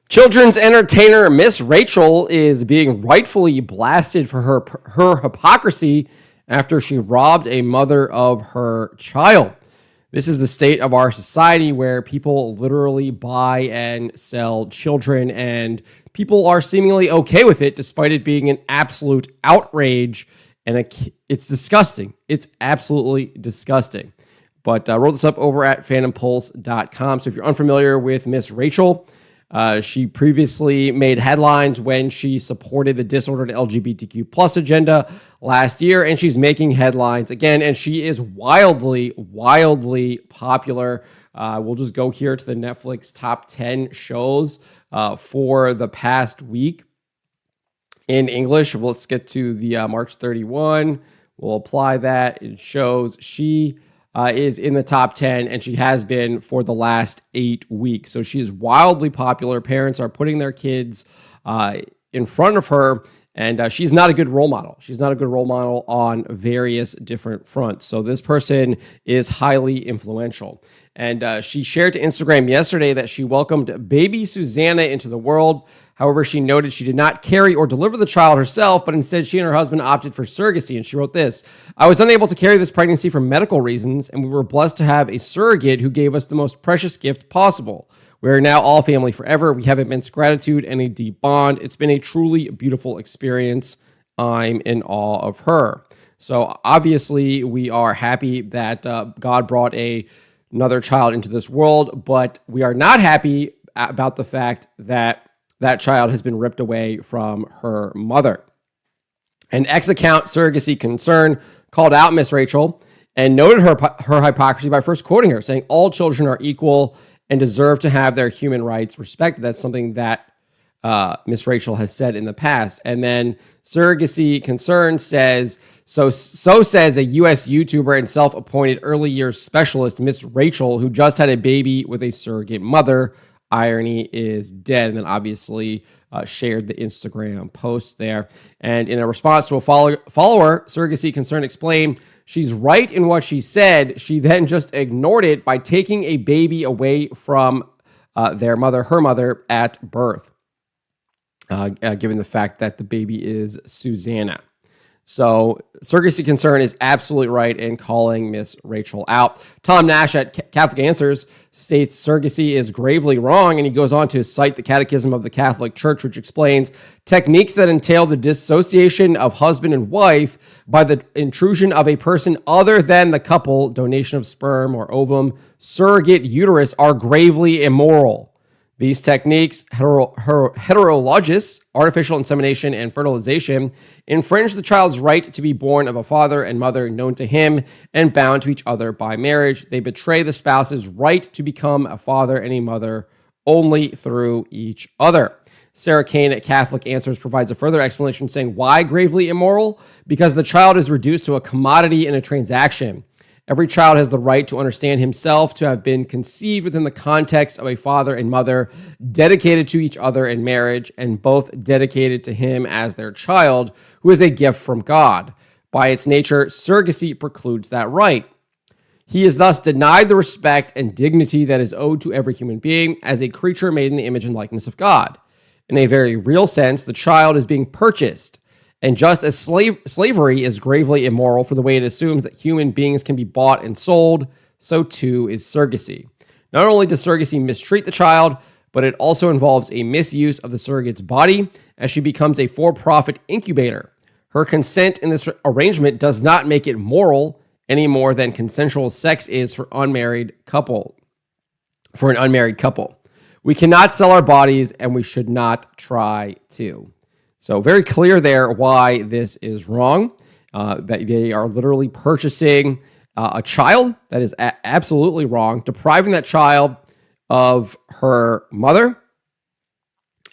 Children's entertainer Miss Rachel is being rightfully blasted for her hypocrisy after she robbed a mother of her child. This is the state of our society where people literally buy and sell children, and people are seemingly okay with it despite it being an absolute outrage. And it's disgusting. It's absolutely disgusting. But I wrote this up over at phantompulse.com. So if you're unfamiliar with Miss Rachel, she previously made headlines when she supported the disordered LGBTQ plus agenda last year, and she's making headlines again, and she is wildly, wildly popular. We'll just go here to the Netflix top 10 shows for the past week in English. Let's get to the March 31. We'll apply that. It shows she is in the top 10, and she has been for the last 8 weeks. So she is wildly popular. Parents are putting their kids in front of her, and she's not a good role model. She's not a good role model on various different fronts. So this person is highly influential. And she shared to Instagram yesterday that she welcomed baby Susanna into the world. However, she noted she did not carry or deliver the child herself, but instead she and her husband opted for surrogacy. And she wrote this: "I was unable to carry this pregnancy for medical reasons, and we were blessed to have a surrogate who gave us the most precious gift possible. We are now all family forever. We have immense gratitude and a deep bond. It's been a truly beautiful experience. I'm in awe of her." So obviously we are happy that God brought another child into this world, but we are not happy about the fact that that child has been ripped away from her mother. An ex-account Surrogacy Concern called out Miss Rachel and noted her hypocrisy by first quoting her, saying all children are equal and deserve to have their human rights respected. That's something that Miss Rachel has said in the past. And then Surrogacy Concern says, so says a U.S. YouTuber and self-appointed early years specialist, Miss Rachel, who just had a baby with a surrogate mother. Irony is dead. And then obviously shared the Instagram post there. And in a response to a follower, Surrogacy Concern explained she's right in what she said. She then just ignored it by taking a baby away from her mother at birth, given the fact that the baby is Susanna. So Surrogacy Concern is absolutely right in calling Miss Rachel out. Tom Nash at Catholic Answers states surrogacy is gravely wrong, and he goes on to cite the Catechism of the Catholic Church, which explains techniques that entail the dissociation of husband and wife by the intrusion of a person other than the couple, donation of sperm or ovum, surrogate uterus, are gravely immoral. These techniques, heterologous, artificial insemination, and fertilization, infringe the child's right to be born of a father and mother known to him and bound to each other by marriage. They betray the spouse's right to become a father and a mother only through each other. Sarah Kane at Catholic Answers provides a further explanation saying why gravely immoral? Because the child is reduced to a commodity in a transaction. Every child has the right to understand himself to have been conceived within the context of a father and mother dedicated to each other in marriage and both dedicated to him as their child, who is a gift from God. By its nature, surrogacy precludes that right. He is thus denied the respect and dignity that is owed to every human being as a creature made in the image and likeness of God. In a very real sense, the child is being purchased. And just as slavery is gravely immoral for the way it assumes that human beings can be bought and sold, so too is surrogacy. Not only does surrogacy mistreat the child, but it also involves a misuse of the surrogate's body as she becomes a for-profit incubator. Her consent in this arrangement does not make it moral any more than consensual sex is for an unmarried couple. We cannot sell our bodies, and we should not try to. So very clear there why this is wrong, that they are literally purchasing a child. That is absolutely wrong, depriving that child of her mother,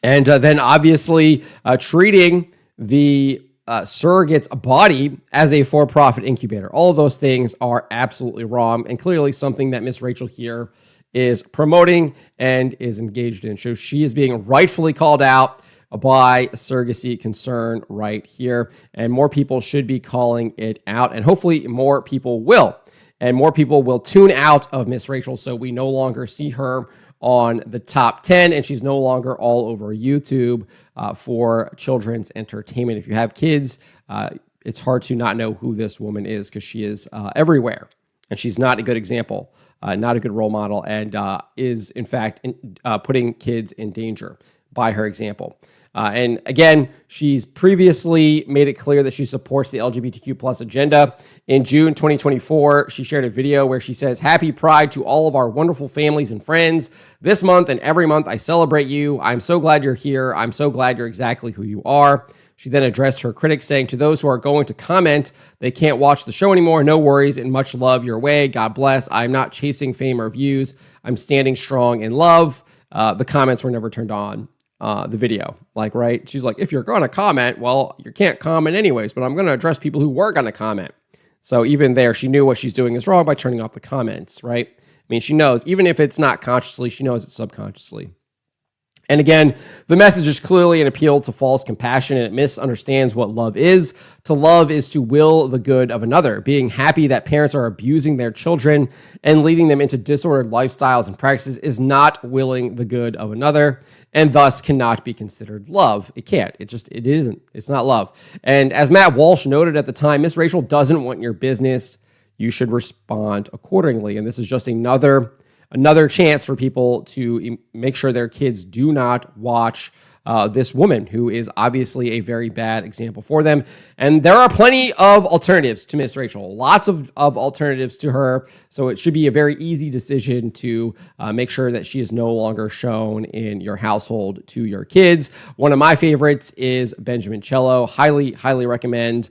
and then obviously treating the surrogate's body as a for-profit incubator. All of those things are absolutely wrong, and clearly something that Miss Rachel here is promoting and is engaged in. So she is being rightfully called out by Surrogacy Concern right here, and more people should be calling it out, and hopefully more people will, and more people will tune out of Miss Rachel so we no longer see her on the top 10, and she's no longer all over YouTube for children's entertainment. If you have kids, it's hard to not know who this woman is because she is everywhere, and she's not a good example, not a good role model, and is, in fact, putting kids in danger by her example. And again, she's previously made it clear that she supports the LGBTQ plus agenda. In June 2024, she shared a video where she says, "Happy Pride to all of our wonderful families and friends. This month and every month, I celebrate you. I'm so glad you're here. I'm so glad you're exactly who you are." She then addressed her critics, saying, "To those who are going to comment, they can't watch the show anymore. No worries and much love your way. God bless. I'm not chasing fame or views. I'm standing strong in love." The comments were never turned on. The video, right? She's like, if you're going to comment, well, you can't comment anyways, but I'm going to address people who were going to comment. So even there, she knew what she's doing is wrong by turning off the comments, right? I mean, she knows, even if it's not consciously, she knows it subconsciously. And again, the message is clearly an appeal to false compassion, and it misunderstands what love is. To love is to will the good of another. Being happy that parents are abusing their children and leading them into disordered lifestyles and practices is not willing the good of another, and thus cannot be considered love. It can't. It isn't. It's not love. And as Matt Walsh noted at the time, Miss Rachel doesn't want your business. You should respond accordingly. And this is just another chance for people to make sure their kids do not watch this woman who is obviously a very bad example for them. And there are plenty of alternatives to Miss Rachel, lots of alternatives to her. So it should be a very easy decision to make sure that she is no longer shown in your household to your kids. One of my favorites is Benjamin Cello. Highly, highly recommend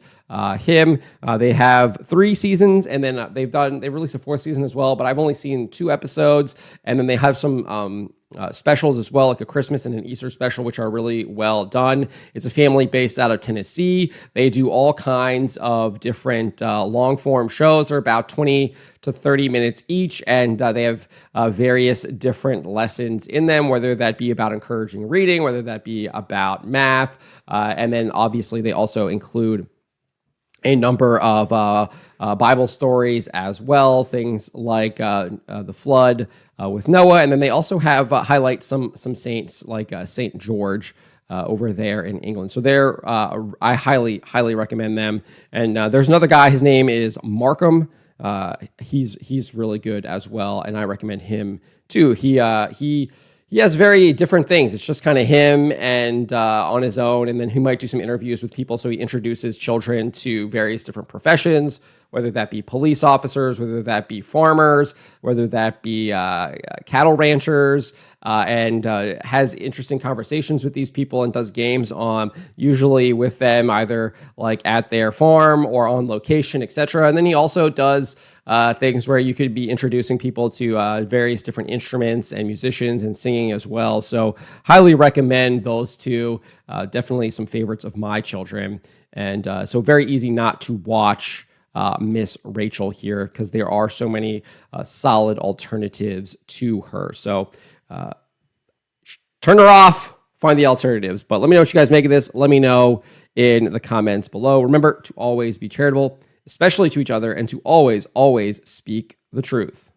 him. They have 3 seasons, and then they've released a 4th season as well, but I've only seen 2 episodes, and then they have some specials as well, like a Christmas and an Easter special, which are really well done. It's a family based out of Tennessee. They do all kinds of different long form shows. They're about 20 to 30 minutes each, and they have various different lessons in them, whether that be about encouraging reading, whether that be about math, and then obviously they also include a number of Bible stories as well, things like the flood with Noah, and then they also have highlight some saints like Saint George over there in England. So I highly recommend them. And there's another guy. His name is Markham. He's really good as well, and I recommend him too. He has very different things. It's just kind of him and on his own, and then he might do some interviews with people. So he introduces children to various different professions, whether that be police officers, whether that be farmers, whether that be cattle ranchers, and has interesting conversations with these people and does games usually with them, either like at their farm or on location, etc. And then he also does things where you could be introducing people to various different instruments and musicians and singing as well. So highly recommend those two. Definitely some favorites of my children. And so very easy not to watch Miss Rachel here because there are so many solid alternatives to her. So turn her off, find the alternatives. But let me know what you guys make of this. Let me know in the comments below. Remember to always be charitable, especially to each other, and to always, always speak the truth.